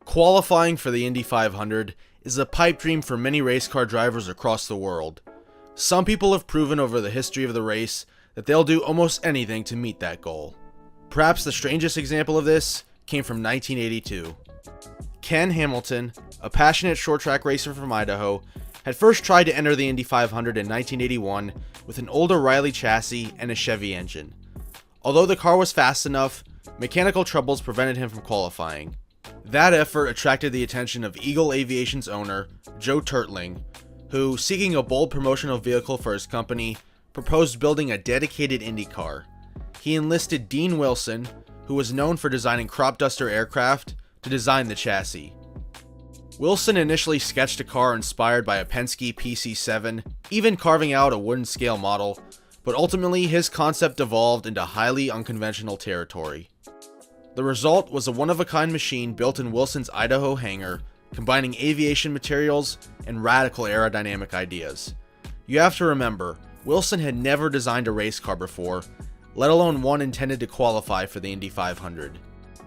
Qualifying for the Indy 500 is a pipe dream for many race car drivers across the world. Some people have proven over the history of the race that they'll do almost anything to meet that goal. Perhaps the strangest example of this came from 1982. Ken Hamilton, a passionate short track racer from Idaho, had first tried to enter the Indy 500 in 1981 with an old O'Reilly chassis and a Chevy engine. Although the car was fast enough, mechanical troubles prevented him from qualifying. That effort attracted the attention of Eagle Aviation's owner, Joe Turling, who, seeking a bold promotional vehicle for his company, proposed building a dedicated IndyCar. He enlisted Dean Wilson, who was known for designing crop duster aircraft, to design the chassis. Wilson initially sketched a car inspired by a Penske PC-7, even carving out a wooden scale model, but ultimately his concept evolved into highly unconventional territory. The result was a one-of-a-kind machine built in Wilson's Idaho hangar, combining aviation materials and radical aerodynamic ideas. You have to remember, Wilson had never designed a race car before, let alone one intended to qualify for the Indy 500.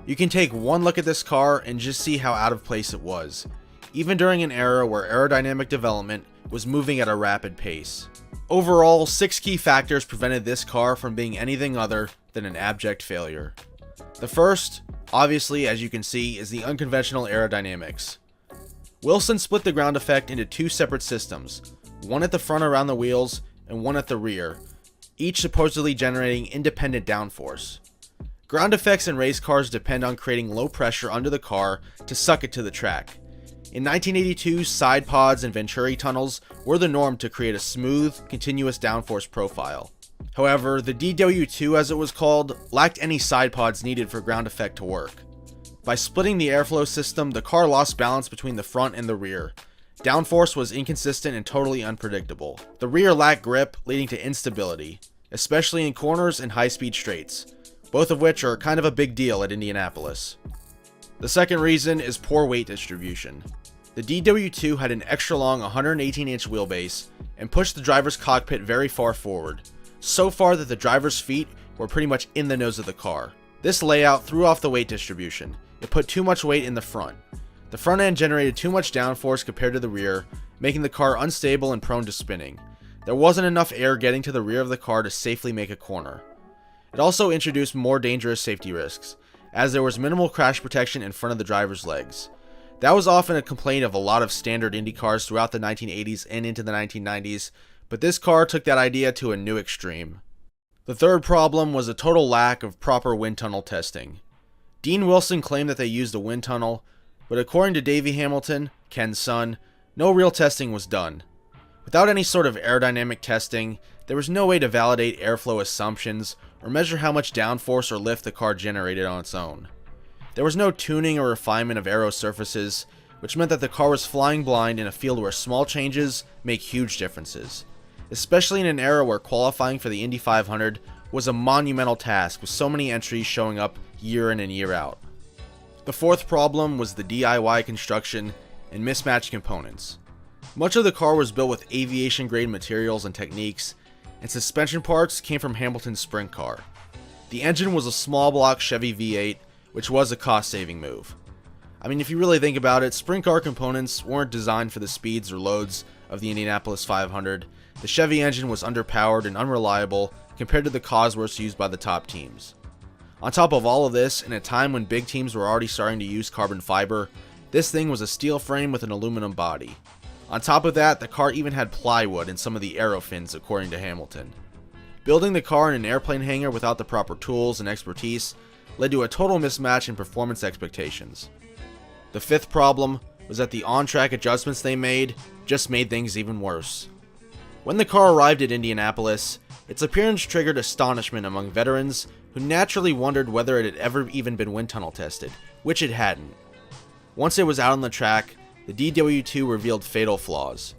You can take one look at this car and just see how out of place it was, even during an era where aerodynamic development was moving at a rapid pace. Overall, 6 key factors prevented this car from being anything other than an abject failure. The first, obviously as you can see, is the unconventional aerodynamics. Wilson split the ground effect into 2 separate systems, one at the front around the wheels and one at the rear, each supposedly generating independent downforce. Ground effects in race cars depend on creating low pressure under the car to suck it to the track. In 1982, side pods and venturi tunnels were the norm to create a smooth, continuous downforce profile. However, the DW2, as it was called, lacked any side pods needed for ground effect to work. By splitting the airflow system, the car lost balance between the front and the rear. Downforce was inconsistent and totally unpredictable. The rear lacked grip, leading to instability, especially in corners and high-speed straights, both of which are kind of a big deal at Indianapolis. The second reason is poor weight distribution. The DW2 had an extra long 118-inch wheelbase and pushed the driver's cockpit very far forward, so far that the driver's feet were pretty much in the nose of the car. This layout threw off the weight distribution. It put too much weight in the front. The front end generated too much downforce compared to the rear, making the car unstable and prone to spinning. There wasn't enough air getting to the rear of the car to safely make a corner. It also introduced more dangerous safety risks, as there was minimal crash protection in front of the driver's legs. That was often a complaint of a lot of standard Indy cars throughout the 1980s and into the 1990s, but this car took that idea to a new extreme. The third problem was a total lack of proper wind tunnel testing. Dean Wilson claimed that they used a wind tunnel, but according to Davey Hamilton, Ken's son, no real testing was done. Without any sort of aerodynamic testing, there was no way to validate airflow assumptions or measure how much downforce or lift the car generated on its own. There was no tuning or refinement of aero surfaces, which meant that the car was flying blind in a field where small changes make huge differences, especially in an era where qualifying for the Indy 500 was a monumental task with so many entries showing up year in and year out. The fourth problem was the DIY construction and mismatched components. Much of the car was built with aviation grade materials and techniques, and suspension parts came from Hamilton's sprint car. The engine was a small block Chevy V8, which was a cost-saving move. I mean, if you really think about it, sprint car components weren't designed for the speeds or loads of the Indianapolis 500. The Chevy engine was underpowered and unreliable compared to the Cosworths used by the top teams. On top of all of this, in a time when big teams were already starting to use carbon fiber, this thing was a steel frame with an aluminum body. On top of that, the car even had plywood in some of the aero fins, according to Hamilton. Building the car in an airplane hangar without the proper tools and expertise led to a total mismatch in performance expectations. The fifth problem was that the on-track adjustments they made just made things even worse. When the car arrived at Indianapolis, its appearance triggered astonishment among veterans who naturally wondered whether it had ever even been wind tunnel tested, which it hadn't. Once it was out on the track, the DW2 revealed fatal flaws.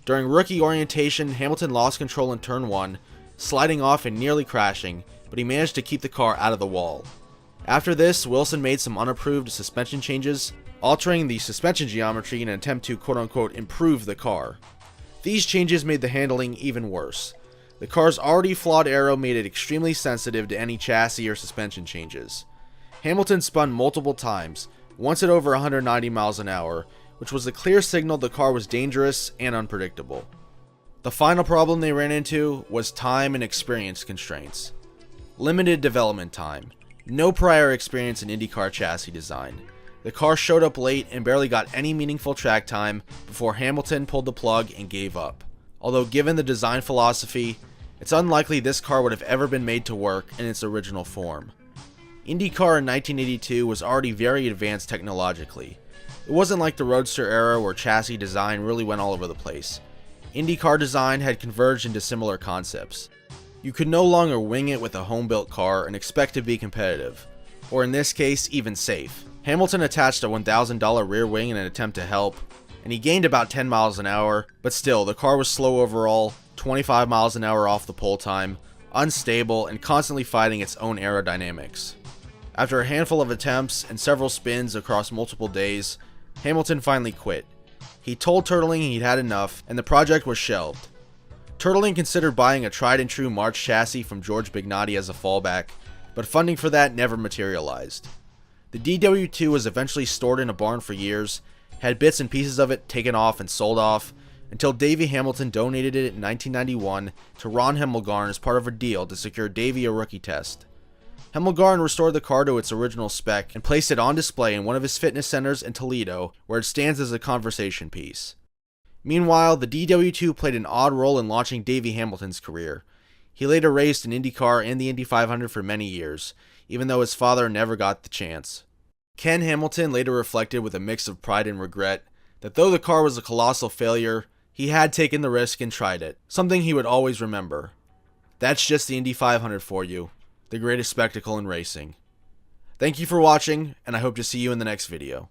During rookie orientation, Hamilton lost control in turn 1, sliding off and nearly crashing, but he managed to keep the car out of the wall. After this, Wilson made some unapproved suspension changes, altering the suspension geometry in an attempt to quote-unquote improve the car. These changes made the handling even worse. The car's already flawed aero made it extremely sensitive to any chassis or suspension changes. Hamilton spun multiple times, once at over 190 miles an hour, which was a clear signal the car was dangerous and unpredictable. The final problem they ran into was time and experience constraints. Limited development time. No prior experience in IndyCar chassis design. The car showed up late and barely got any meaningful track time before Hamilton pulled the plug and gave up. Although given the design philosophy, it's unlikely this car would have ever been made to work in its original form. IndyCar in 1982 was already very advanced technologically. It wasn't like the Roadster era where chassis design really went all over the place. IndyCar design had converged into similar concepts. You could no longer wing it with a home-built car and expect to be competitive, or in this case, even safe. Hamilton attached a $1,000 rear wing in an attempt to help, and he gained about 10 miles an hour, but still, the car was slow overall, 25 miles an hour off the pole time, unstable, and constantly fighting its own aerodynamics. After a handful of attempts and several spins across multiple days, Hamilton finally quit. He told Turling he'd had enough, and the project was shelved. Turling considered buying a tried-and-true March chassis from George Bignotti as a fallback, but funding for that never materialized. The DW2 was eventually stored in a barn for years, had bits and pieces of it taken off and sold off, until Davey Hamilton donated it in 1991 to Ron Hemmelgarn as part of a deal to secure Davey a rookie test. Hemmelgarn restored the car to its original spec and placed it on display in one of his fitness centers in Toledo, where it stands as a conversation piece. Meanwhile, the DW2 played an odd role in launching Davey Hamilton's career. He later raced in IndyCar and the Indy 500 for many years, even though his father never got the chance. Ken Hamilton later reflected with a mix of pride and regret that though the car was a colossal failure, he had taken the risk and tried it, something he would always remember. That's just the Indy 500 for you, the greatest spectacle in racing. Thank you for watching, and I hope to see you in the next video.